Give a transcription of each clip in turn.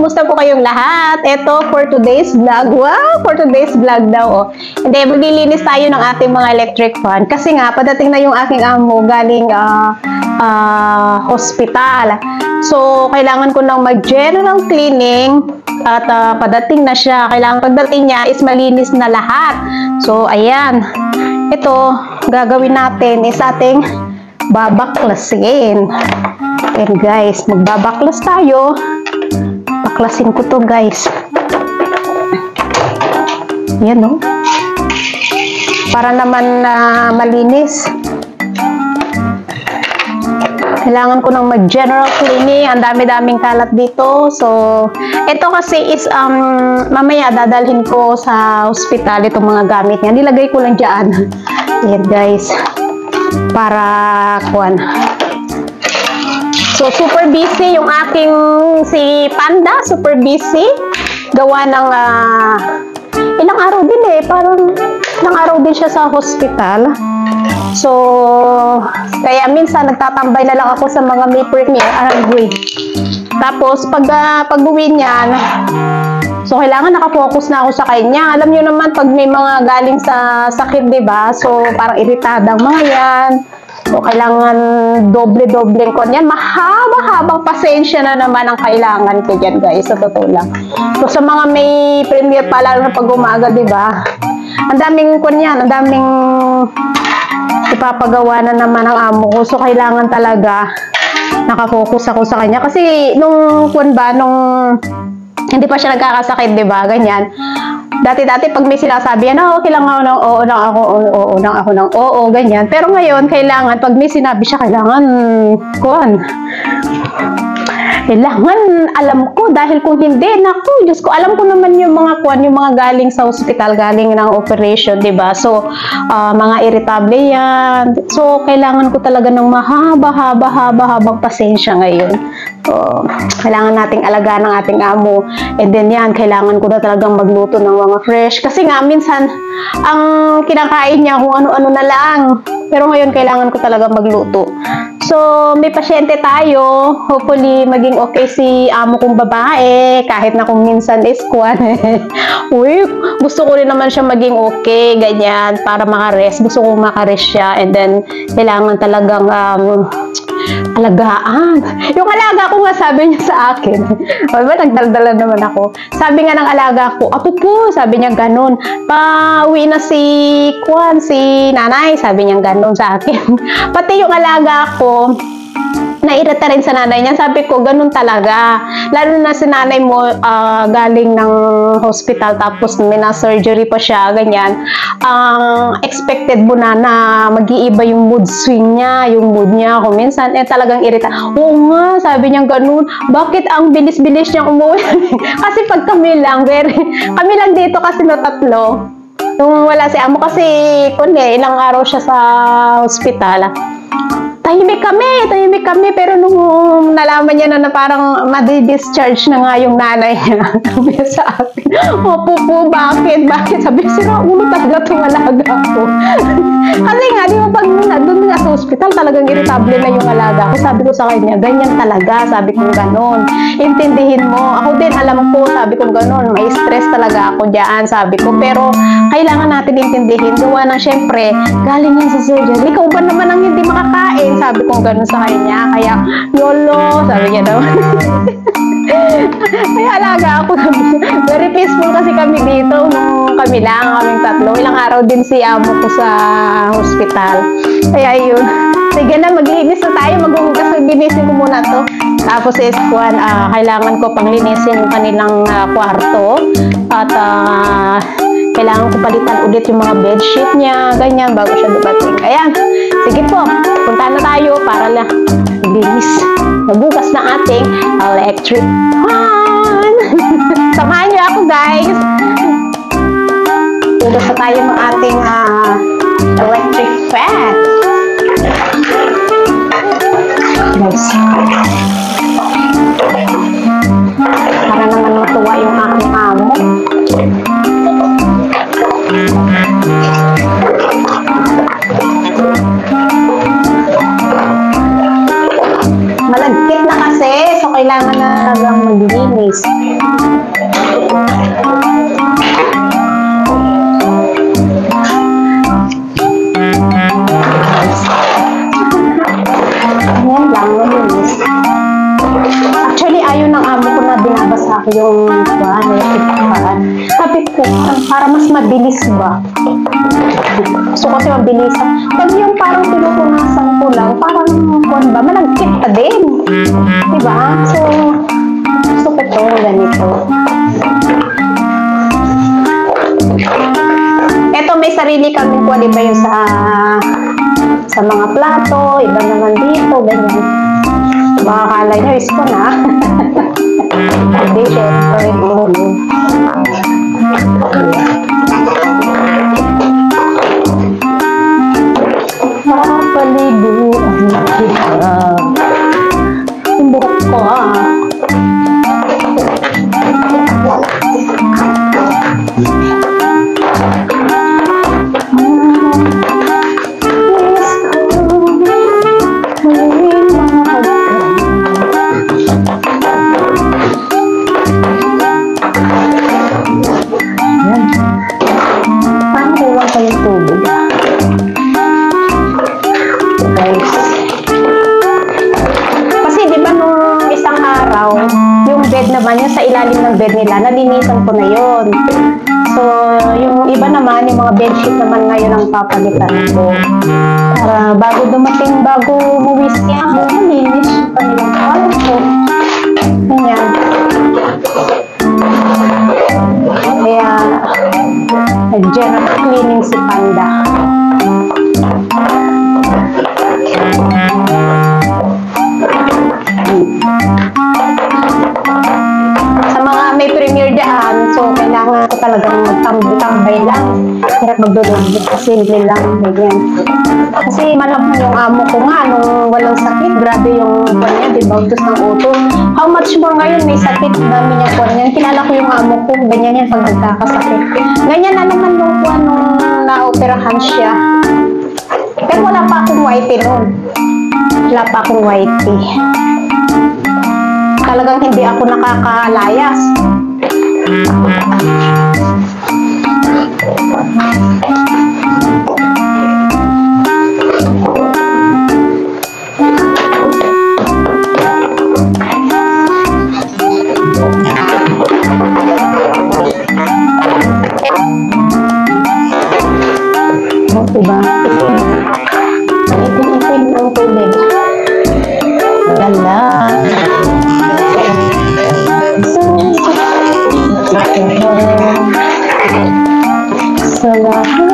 kumusta po kayong lahat? Ito for today's vlog. Wow, for today's vlog daw. Oh. Hindi, maglilinis tayo ng ating mga electric fan. Kasi nga, padating na yung aking amo galing hospital. So, kailangan ko nang mag-general cleaning at padating na siya. Kailangan pagdating niya is malinis na lahat. So, ayan. Ito, gagawin natin is ating babaklasin. And guys, magbabaklas tayo. Baklasin ko to guys. Yan o. Para naman malinis. Kailangan ko ng mag-general cleaning. Ang dami-daming kalat dito. So, ito kasi is, mamaya dadalhin ko sa hospital itong mga gamit niya. Nilagay ko lang dyan. Yan guys. Para, kuwan. So, super busy yung aking si Panda. Super busy. Gawa ng, ilang araw din eh. Parang, ilang araw din siya sa hospital. So, kaya minsan nagtatambay na lang ako sa mga may premier aranggoy. Tapos, pag-uwi niyan, so kailangan nakafocus na ako sa kanya. Alam niyo naman, pag may mga galing sa sakit, diba? So, parang iritadang mga yan. So, kailangan doble-dobleng ko yan. Mahaba-habang pasensya na naman ang kailangan ko dyan, guys. Sa totoo lang. So, sa mga may premier pa, lalo na pag umaga, diba? Ang daming kun yan. Ang daming ipapagawa na naman ang amo ko. So, kailangan talaga nakafocus ako sa kanya. Kasi, nung kun ba, nung hindi pa siya nagkakasakit, diba? Ganyan. Dati-dati pag may sinasabi yan, okay lang ako ng oo, lang ako, oo, lang ako ng oo, ganyan. Pero ngayon, kailangan, pag may sinabi siya, kailangan alam ko, dahil kung hindi, naku, Diyos ko, alam ko naman yung mga yung mga galing sa hospital, galing ng operation, diba? So, mga irritable yan. So, kailangan ko talaga ng mahaba-habang pasensya ngayon. Kailangan nating alagaan ng ating amo. And then yan, kailangan ko na talagang magluto ng mga fresh. Kasi nga, minsan, ang kinakain niya kung ano-ano na lang. Pero ngayon, kailangan ko talaga magluto. So, may pasyente tayo. Hopefully, maging okay si amo kong babae. Kahit na kung minsan is kwan. Uy, gusto ko rin naman siya maging okay. Ganyan, para makarest. Gusto ko makarest siya. And then, kailangan talagang alagaan. Yung alaga ko nga, sabi niya sa akin. O ba, nagdaldala naman ako. Sabi nga ng alaga ko, apo po, sabi niya ganun. Pauwi na si nanay, sabi niya ganun sa akin. Pati yung alaga ko, nairita rin sa nanay niya. Sabi ko, ganun talaga. Lalo na si nanay mo galing ng hospital tapos may na-surgery pa siya, ganyan. Expected mo na mag-iiba yung mood swing niya, yung mood niya. Kung minsan, talagang irita. Oo nga, sabi niya ganun. Bakit ang bilis-bilis niyang umuwi? Kasi pag kami lang dito kasi no tatlo. Nung wala si amo kasi, ilang araw siya sa hospital. Tahimik kami, pero nung nalaman niya na parang madi-discharge na nga yung nanay niya, sabi sa akin, opo po, bakit? Sabi, sira ulo talaga itong alaga ko. Kasi nga, di ba pag doon nga sa hospital, talagang irritable na yung alaga ko. Sabi ko sa kanya, ganyan talaga, sabi ko ganon. Intindihin mo. Ako din, alam ko, sabi ko ganon, may stress talaga ako dyan, sabi ko. Pero, kailangan natin intindihin. Gawa ng syempre, galing yan sa surgery. Ikaw ba naman ang hindi makakain? Sabi ko ganun sa kanya. Kaya, YOLO, sabi niya daw. Kaya alaga ako. Very peaceful kasi kami dito. Nung kami lang, kaming tatlo. Ilang araw din si amo ko sa hospital. Kaya yun. Sige na, maglinis na tayo. Maghuhugas, maglinisin ko muna to. Tapos is, kailangan ko pang linisin yung kanilang kwarto. At, kailangan ko palitan ulit yung mga bedsheet niya, ganyan, bago siya dumating. Ayan, sige po, punta na tayo para linis. Magbukas ng ating electric fan. Samahan niyo ako, guys. Bukas na tayo ng ating electric fan. Guys. Para naman matuwa yung aking amo. Malagkit na kasi, so kailangan na talagang maglinis. Ayan lang, malinis. Actually, ayaw ng amo ko na binabasa ko yung electric. Sabi ko, para mas mabilis ba? Gusto kasi mabilis. Pag yung parang pinupunasan ko lang, parang malagkit pa din. Diba? So, gusto ko ito, ganito. Ito, may sarili kami po, diba yung sa mga plato, iba naman dito, ganyan. Makakala nyo, is ko na. Hindi, syempre, paliguan kita. Yung buhok ko, Parang kulang pa yung tubig. Guys. Kasi di ba nung isang araw, yung bed naman, yung sa ilalim ng bed nila, nalinisan ko na yun. So, yung iba naman, yung mga bedsheet naman ngayon ang papalitan ko. Para bago dumating, bago umuwi siya, malinis yung kanilang kwarto. Ganyan. Kaya, nag-general cleaning si Panda. Sa mga may premiere dyan, so kailangan ko talagang magtambay lang. Hirap magdulog, simple lang, ganyan. Kasi malam yung amo ko nga, nung walang sakit, grabe yung kanya, di ba, utos ng utos. How much more ngayon, may sakit, dami niya po niyan. Kilala ko yung amo ko, ganyan yan pag nagkakasakit. Ganyan na naman nung kuwan nung na-operahan siya. Pero wala pa akong whitey noon. Wala pa akong whitey. Talagang hindi ako nakakalayas. Diba? Itin-itin ang tubig. Lala. Sa lahat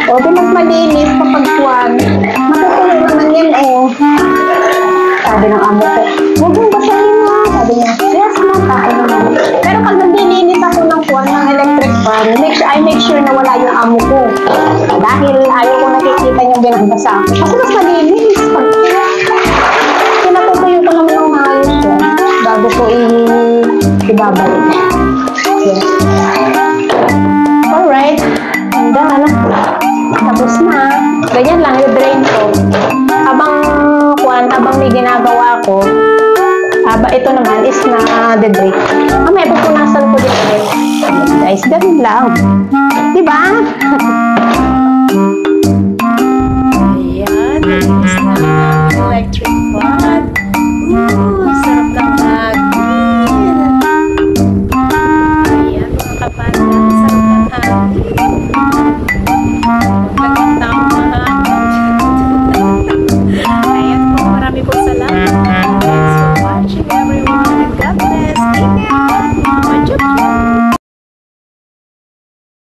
okay, mas malinis kapag kuwan. Matutuloy naman yan Sabi ng amo ko, huwag mong basahin mo. Sabi niya, yes na, tayo naman. Pero pag naglilinis ako ng kuwan ng electric fan, I make sure na wala yung amo ko. Dahil ayaw ko nakikita yung binabasa ako. Kasi mas malinis. Pag pinatutuyo ko naman ng maayos yun, bago ko ibabalik. Yes. Alright. Handa na. Tapos na. Ganyan lang yung drain ko. Habang may ginagawa ko, Aba, ito naman is na dedrape. Mamaya pupunasan ko din ulit. Guys, ganun lang. Diba?